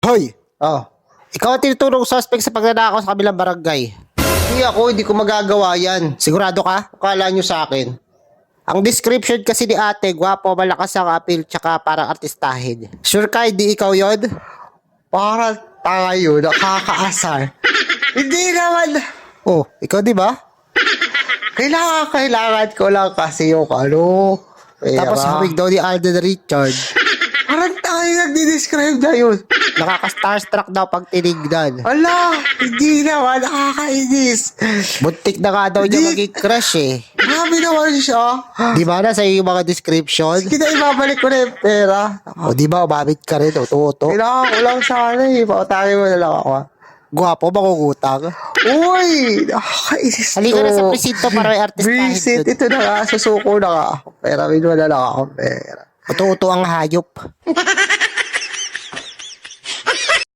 Hoy! Oh. Ikaw ang tinutulong suspect sa pagnanakaw sa kabilang barangay. Hindi ko magagawa yan. Sigurado ka? Akala nyo sa akin. Ang description kasi ni ate, gwapo, malakas ang appeal, tsaka parang artistahin. Sure ka, hindi ikaw yon? Para tayo, nakakaasar. Hindi naman. Oh, ikaw di ba? Kailangan ko lang kasi yung ano. Tapos hawig daw ni Alden Richard. Parang tayo nagdi-describe na yun. Nakaka-starstruck daw pag tinignan. Ala, hindi naman. Nakakainis. Buntik na nga daw niya Hindi. maging crush eh. Grabe naman siya. Di ba na sa yung mga description? Kita ibabalik ko na yung pera. O di ba, umamit ka rin, uto-uto. Kailangan ko lang sana eh. Pautangin mo na lang ako. Gwapo, makungutang. Uy! Nakakainis to. Halika na sa presinto para may artistahin Visit, dun. ito na nga. Susuko na nga ako. Pera, mo na lang ako. Pera. Uto-uto ang hayop.